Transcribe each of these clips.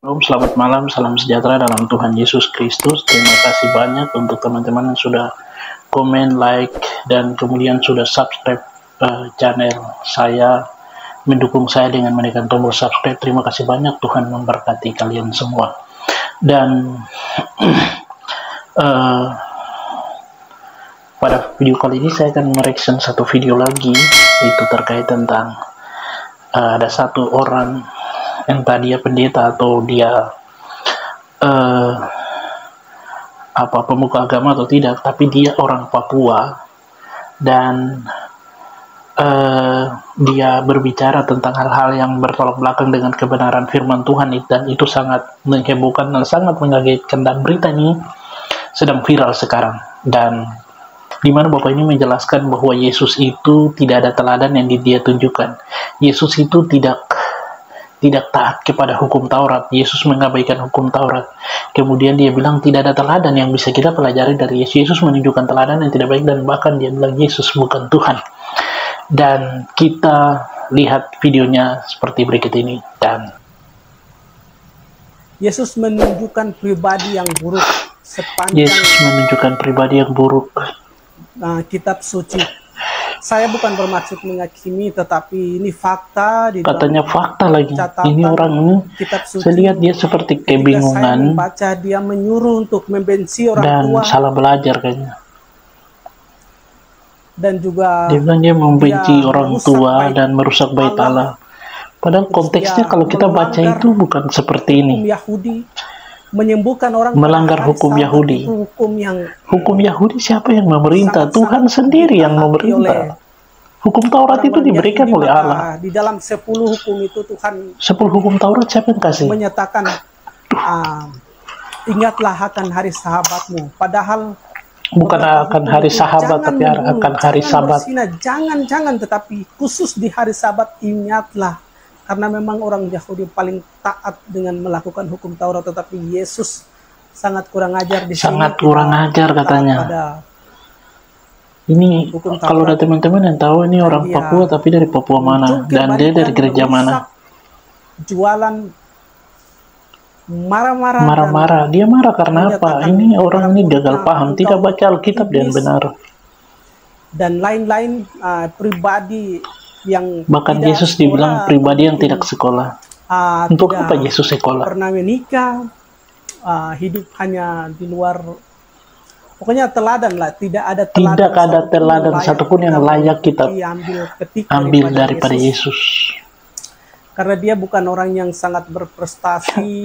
Selamat malam, salam sejahtera dalam Tuhan Yesus Kristus. Terima kasih banyak untuk teman-teman yang sudah komen, like, dan kemudian sudah subscribe channel saya, mendukung saya dengan menekan tombol subscribe. Terima kasih banyak, Tuhan memberkati kalian semua. Dan pada video kali ini saya akan mereaction satu video lagi, itu terkait tentang ada satu orang, entah dia pendeta atau dia pemuka agama atau tidak, tapi dia orang Papua dan dia berbicara tentang hal-hal yang bertolak belakang dengan kebenaran firman Tuhan, dan itu sangat menghebohkan dan sangat mengagetkan, dan berita ini sedang viral sekarang, dan di mana Bapak ini menjelaskan bahwa Yesus itu tidak ada teladan yang dia tunjukkan. Yesus itu tidak taat kepada hukum Taurat. Yesus mengabaikan hukum Taurat. Kemudian dia bilang tidak ada teladan yang bisa kita pelajari dari Yesus. Yesus menunjukkan teladan yang tidak baik, dan bahkan dia bilang Yesus bukan Tuhan. Dan kita lihat videonya seperti berikut ini. Dan Yesus menunjukkan pribadi yang buruk sepanjang Yesus menunjukkan pribadi yang buruk. kitab suci. Saya bukan bermaksud menghakimi, tetapi ini fakta. Katanya fakta lagi. Ini orang ini, kitab suci, saya lihat dia seperti kebingungan. Saya membaca, dia menyuruh untuk membenci orang dan tua. Dan salah belajar kayaknya. Dan juga dia bilang dia membenci orang tua dan merusak bait Allah. Padahal konteksnya kalau kita baca itu bukan seperti ini. Yahudi, menyembuhkan orang, melanggar hukum Yahudi. Hukum Yahudi siapa yang memerintah? Tuhan sendiri yang memerintah. Hukum Taurat itu diberikan oleh Allah. Di dalam 10 hukum itu Tuhan 10 hukum Taurat siapa yang kasih? Menyatakan ingatlah akan hari sahabatmu. Padahal bukan akan hari sahabat, tapi akan hari Sabat. Jangan, tetapi khusus di hari Sabat ingatlah. Karena memang orang Yahudi paling taat dengan melakukan hukum Taurat, tetapi Yesus sangat kurang ajar di sini. Sangat kurang ajar katanya. Ini kalau ada teman-teman yang tahu ini orang Papua, tapi dari Papua mana dan dia dari gereja mana? Jualan marah-marah. Dia marah karena apa? Ini orang ini gagal paham, tidak baca Alkitab dengan benar. Dan lain-lain pribadi yang bahkan Yesus dibilang pribadi yang tidak sekolah. Untuk apa Yesus sekolah? Pernah menikah, hidup hanya di luar. Pokoknya teladan lah, tidak ada teladan satupun yang layak kita ambil daripada Yesus. Karena dia bukan orang yang sangat berprestasi,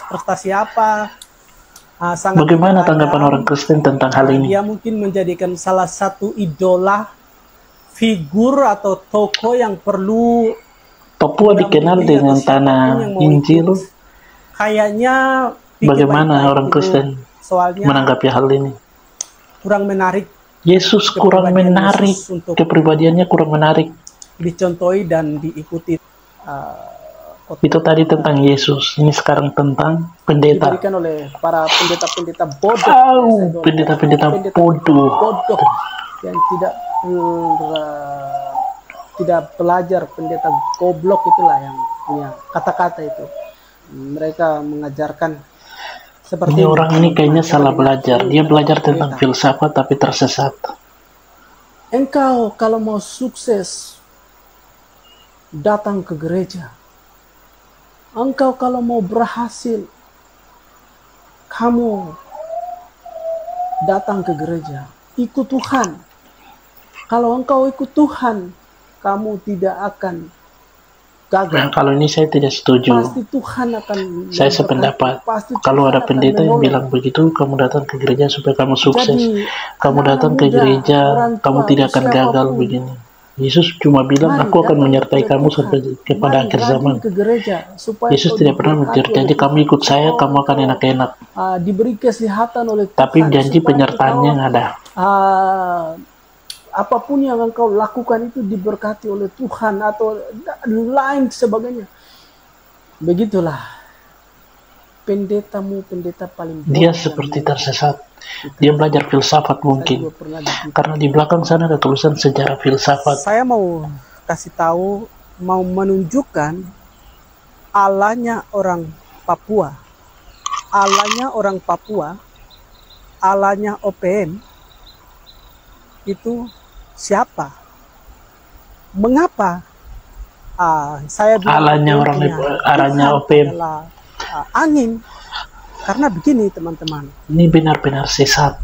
prestasi apa. Bagaimana tanggapan orang Kristen tentang hal ini? Dia mungkin menjadikan salah satu idola, figur atau tokoh yang perlu. Papua dikenal dengan tanah Injil. Kayaknya bagaimana orang Kristen menanggapi hal ini? Kurang menarik. Yesus kurang menarik, kepribadiannya kurang menarik. Dicontohi dan diikuti. Itu tadi tentang Yesus. Ini sekarang tentang pendeta. Diberikan oleh para pendeta-pendeta bodoh. Pendeta-pendeta bodoh yang tidak belajar, pendeta goblok itulah yang punya kata-kata itu. Mereka mengajarkan seperti ini orang ini kayaknya salah belajar. Dia belajar tentang filsafat tapi tersesat. Engkau kalau mau sukses datang ke gereja. Engkau kalau mau berhasil kamu datang ke gereja. Ikut Tuhan. Kalau engkau ikut Tuhan, kamu tidak akan gagal. Nah, kalau ini saya tidak setuju. Pasti Tuhan akan. Saya sependapat. Kalau ada pendeta yang bilang begitu, kamu datang ke gereja supaya kamu sukses. Jadi, kamu datang ke gereja, kamu tidak akan gagal begini. Yesus cuma bilang, aku akan menyertai kamu sampai kepada akhir zaman. Yesus tidak pernah menjanji kamu ikut saya, kamu akan enak-enak. Diberi kesehatan oleh Tuhan. Tapi janji penyertaannya ada. Apapun yang engkau lakukan itu diberkati oleh Tuhan atau lain sebagainya. Begitulah pendetamu, pendeta paling bodoh. Dia seperti tersesat. Dia belajar filsafat mungkin. Karena di belakang sana ada tulisan sejarah filsafat. Saya mau kasih tahu, mau menunjukkan Allahnya orang Papua, Allahnya orang Papua, Allahnya OPM, itu siapa? Mengapa? Saya bilang Alanya orang arahnya Tuhan OPM. adalah angin. Karena begini teman-teman. Ini benar-benar sesat.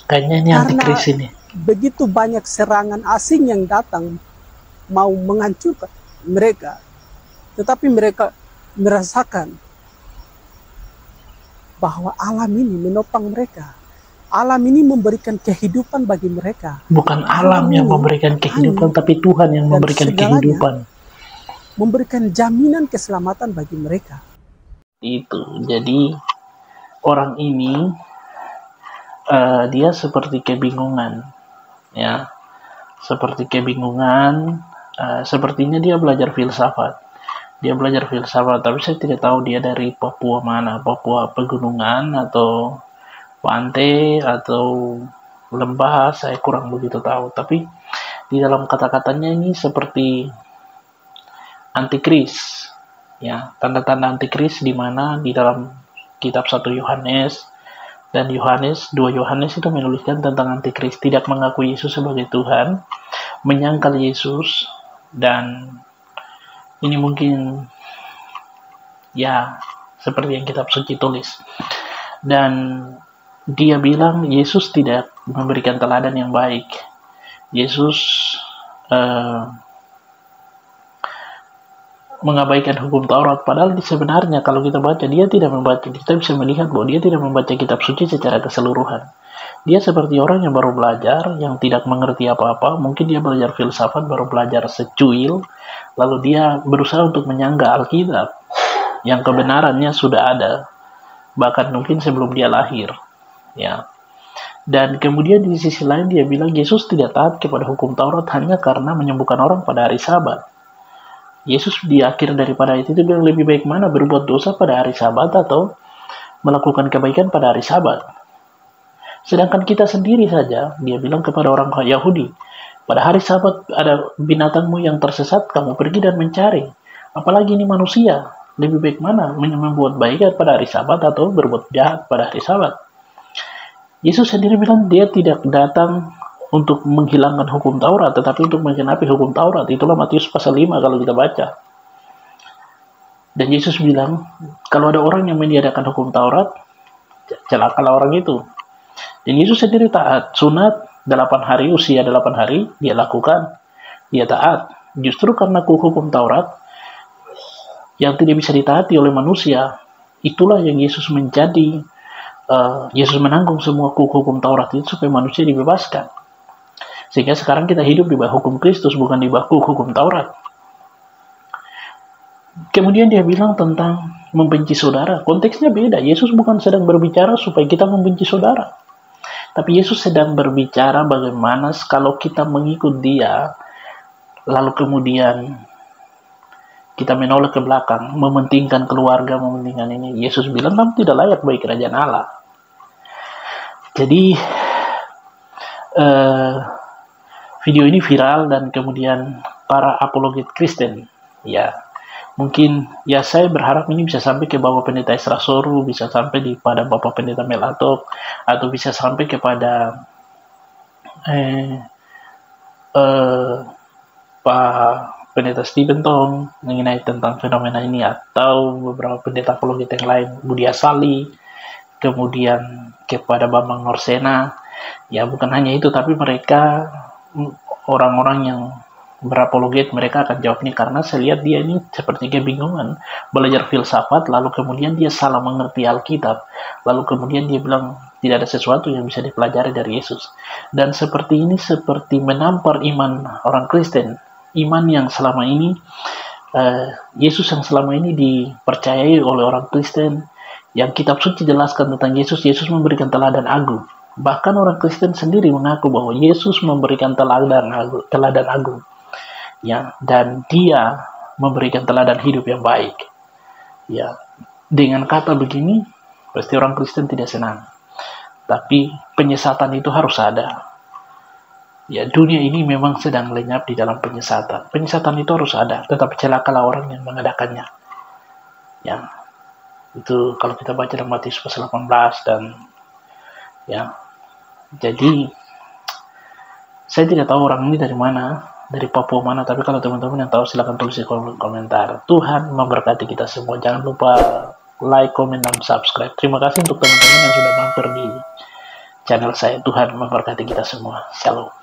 Kayaknya ini antikris ini. Begitu banyak serangan asing yang datang mau menghancurkan mereka. Tetapi mereka merasakan bahwa alam ini menopang mereka. Alam ini memberikan kehidupan bagi mereka. Bukan alam yang memberikan kehidupan, tapi Tuhan yang memberikan kehidupan. Memberikan jaminan keselamatan bagi mereka. Itu. Jadi orang ini dia seperti kebingungan, ya, seperti kebingungan. Sepertinya dia belajar filsafat. Dia belajar filsafat, tapi saya tidak tahu dia dari Papua mana, Papua pegunungan atau pantai atau lembah, saya kurang begitu tahu. Tapi di dalam kata-katanya ini seperti antikris, ya, tanda-tanda antikris di mana di dalam kitab 1 Yohanes dan 2 Yohanes itu menuliskan tentang antikris, tidak mengakui Yesus sebagai Tuhan, menyangkal Yesus, dan ini mungkin ya seperti yang kitab suci tulis. Dan dia bilang Yesus tidak memberikan teladan yang baik. Yesus mengabaikan hukum Taurat, padahal sebenarnya kalau kita baca, dia tidak membaca. Kita bisa melihat bahwa dia tidak membaca kitab suci secara keseluruhan. Dia seperti orang yang baru belajar, yang tidak mengerti apa-apa. Mungkin dia belajar filsafat, baru belajar secuil, lalu dia berusaha untuk menyangga Alkitab yang kebenarannya sudah ada, bahkan mungkin sebelum dia lahir, ya. Dan kemudian di sisi lain dia bilang Yesus tidak taat kepada hukum Taurat hanya karena menyembuhkan orang pada hari Sabat. Yesus di akhir daripada itu bilang lebih baik mana berbuat dosa pada hari Sabat atau melakukan kebaikan pada hari Sabat. Sedangkan kita sendiri saja, dia bilang kepada orang Yahudi, pada hari Sabat ada binatangmu yang tersesat, kamu pergi dan mencari. Apalagi ini manusia, lebih baik mana membuat baik pada hari Sabat atau berbuat jahat pada hari Sabat. Yesus sendiri bilang dia tidak datang untuk menghilangkan hukum Taurat, tetapi untuk menggenapi hukum Taurat. Itulah Matius pasal 5 kalau kita baca. Dan Yesus bilang, kalau ada orang yang meniadakan hukum Taurat, celakalah orang itu. Dan Yesus sendiri taat. Sunat 8 hari, usia 8 hari, dia lakukan. Dia taat. Justru karena hukum Taurat yang tidak bisa ditaati oleh manusia, itulah yang Yesus menjadi, Yesus menanggung semua hukum Taurat itu supaya manusia dibebaskan. Sehingga sekarang kita hidup di bawah hukum Kristus, bukan di bawah hukum Taurat. Kemudian dia bilang tentang membenci saudara. Konteksnya beda. Yesus bukan sedang berbicara supaya kita membenci saudara. Tapi Yesus sedang berbicara bagaimana kalau kita mengikut dia, lalu kemudian kita menoleh ke belakang, mementingkan keluarga, mementingkan ini. Yesus bilang, kamu tidak layak bagi kerajaan Allah. Jadi, video ini viral dan kemudian para apologet Kristen, ya, mungkin ya saya berharap ini bisa sampai ke Bapak Pendeta Esra Soru, bisa sampai pada Bapak Pendeta Melatok, atau bisa sampai kepada Pak Pendeta Stephen Tong mengenai tentang fenomena ini, atau beberapa pendeta apologet yang lain, Budi Asali, kemudian kepada Bambang Norsena. Ya bukan hanya itu, tapi mereka orang-orang yang berapologet, mereka akan jawab ini, karena saya lihat dia ini seperti kebingungan, belajar filsafat, lalu kemudian dia salah mengerti Alkitab, lalu kemudian dia bilang tidak ada sesuatu yang bisa dipelajari dari Yesus. Dan seperti ini seperti menampar iman orang Kristen, iman yang selama ini Yesus yang selama ini dipercayai oleh orang Kristen, yang kitab suci jelaskan tentang Yesus. Yesus memberikan teladan agung. Bahkan orang Kristen sendiri mengaku bahwa Yesus memberikan teladan agung, ya, dan dia memberikan teladan hidup yang baik. Ya, dengan kata begini, pasti orang Kristen tidak senang. Tapi penyesatan itu harus ada. Ya, dunia ini memang sedang lenyap di dalam penyesatan. Penyesatan itu harus ada, tetapi celakalah orang yang mengadakannya. Ya, Itu kalau kita baca dalam Matius pasal 18. Dan ya, jadi saya tidak tahu orang ini dari mana, dari Papua mana, tapi kalau teman-teman yang tahu silahkan tulis di kolom komentar. Tuhan memberkati kita semua. Jangan lupa like, komen, dan subscribe. Terima kasih untuk teman-teman yang sudah mampir di channel saya. Tuhan memberkati kita semua. Shalom.